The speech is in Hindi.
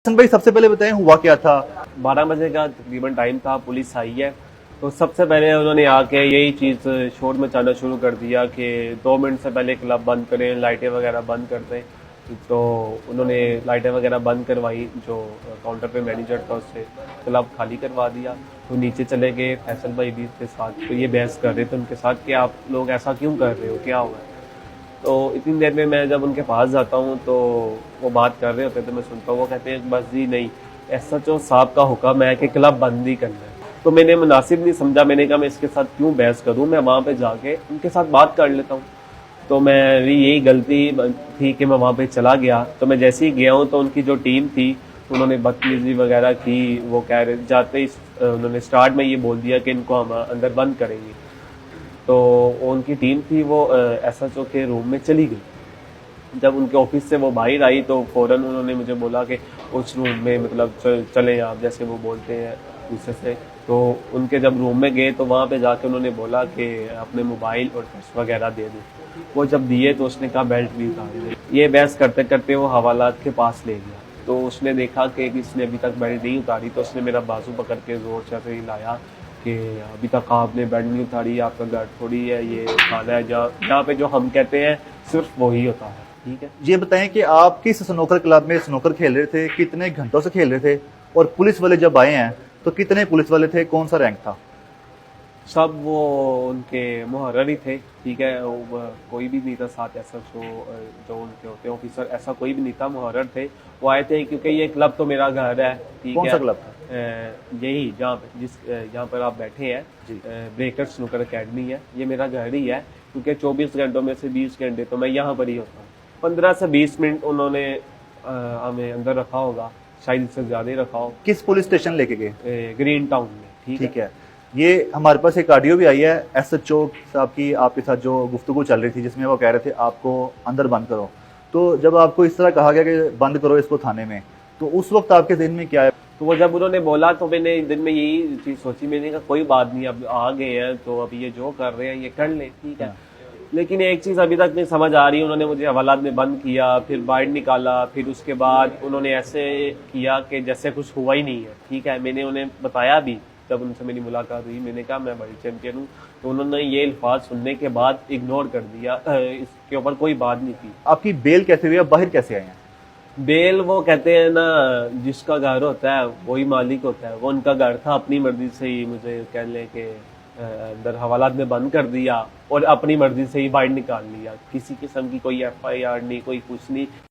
हसन भाई, सबसे पहले बताएं हुआ क्या था। 12 बजे का तकरीबन टाइम था। पुलिस आई है तो सबसे पहले उन्होंने आके यही चीज़ शोर मचाना शुरू कर दिया कि 2 मिनट से पहले क्लब बंद करें, लाइटें वगैरह बंद कर दें। तो उन्होंने लाइटें वगैरह बंद करवाई। जो काउंटर पे मैनेजर था उससे क्लब खाली करवा दिया। तो नीचे चले गए, फैसल भाई भी के साथ। तो ये बहस कर रहे थे उनके साथ कि आप लोग ऐसा क्यों कर रहे हो, क्या हुआ है। तो इतनी देर में मैं जब उनके पास जाता हूँ तो वो बात कर रहे होते, तो मैं सुनता हूँ। वो कहते हैं बस जी नहीं, SHO साहब का हुक्म है कि क्लब बंद ही करना है। तो मैंने मुनासिब नहीं समझा। मैंने कहा मैं इसके साथ क्यों बहस करूँ, मैं वहाँ पे जाके उनके साथ बात कर लेता हूँ। तो मेरी यही गलती थी कि मैं वहाँ पे चला गया। तो मैं जैसे ही गया हूँ तो उनकी जो टीम थी उन्होंने बदतमीजी वगैरह की। वो कह रहे जाते ही उन्होंने स्टार्ट में ये बोल दिया कि इनको हम अंदर बंद करेंगे। तो उनकी टीम थी वो SHO के रूम में चली गई। जब उनके ऑफिस से वो बाहर आई तो फौरन उन्होंने मुझे बोला कि उस रूम में मतलब चलें आप, जैसे वो बोलते हैं दूसरे से। तो उनके जब रूम में गए तो वहाँ पे जाके उन्होंने बोला कि अपने मोबाइल और पर्स वगैरह दे दो। वो जब दिए तो उसने कहा बेल्ट भी उतार दे। ये बहस करते करते वो हवालात के पास ले गया। तो उसने देखा कि किसने अभी तक बेल्ट नहीं उतारी। तो उसने मेरा बाजू पकड़ के जोर से हिलाया कि अभी तक आपने बेल्ट नहीं उतारी, आपका घर थोड़ी है, ये खाना है जहाँ पे जो हम कहते हैं सिर्फ वही होता है। ठीक है। ये बताएं कि आप किस स्नूकर क्लब में स्नूकर खेल रहे थे, कितने घंटों से खेल रहे थे, और पुलिस वाले जब आए हैं तो कितने पुलिस वाले थे, कौन सा रैंक था। सब वो उनके मुहर्रर ही थे। ठीक है। कोई भी नहीं था साथ SHO जो उनके होते हैं ऑफिसर, ऐसा कोई भी नहीं था, मुहर्रर थे। वो आए थे क्योंकि ये क्लब तो मेरा घर है। ठीक कौन है। सा क्लब था। यही जहाँ पे यहाँ पर आप बैठे हैं, जी। ब्रेकर स्नूकर अकेडमी है, ये मेरा घर ही है। क्योंकि 24 घंटों में से 20 घंटे तो मैं यहाँ पर ही होता हूँ। 15 से 20 मिनट उन्होंने हमें अंदर रखा होगा, शायद इससे ज्यादा ही रखा हो। किस पुलिस स्टेशन लेके गए। ग्रीन टाउन में। ठीक है। ठीक है। ये हमारे पास एक ऑडियो भी आई है SHO साहब की आपके साथ जो गुफ्तगू चल रही थी, जिसमें वो कह रहे थे आपको अंदर बंद करो। तो जब आपको इस तरह कहा गया कि बंद करो इसको थाने में, तो उस वक्त आपके जहन में क्या है। तो वो जब उन्होंने बोला तो मैंने दिन में यही चीज सोची। मैंने कहा कोई बात नहीं, अब आ गए हैं तो अब ये जो कर रहे हैं ये कर ले। ठीक है। लेकिन एक चीज अभी तक नहीं समझ आ रही। उन्होंने मुझे हवालात में बंद किया, फिर बाहर निकाला, फिर उसके बाद उन्होंने ऐसे किया कि जैसे कुछ हुआ ही नहीं है। ठीक है। मैंने उन्हें बताया भी, जब उनसे मेरी मुलाकात हुई मैंने कहा मैं बड़ी चैंपियन हूँ। तो उन्होंने ये अल्फाज सुनने के बाद इग्नोर कर दिया। इसके ऊपर कोई बात नहीं की। आपकी बेल कैसे हुई, आप बाहर कैसे आए हैं। बेल वो कहते हैं ना, जिसका घर होता है वही मालिक होता है। वो उनका घर था, अपनी मर्जी से ही मुझे कह ले के अंदर हवालात में बंद कर दिया और अपनी मर्जी से ही बाहर निकाल लिया। किसी किस्म की कोई FIR नहीं, कोई कुछ नहीं।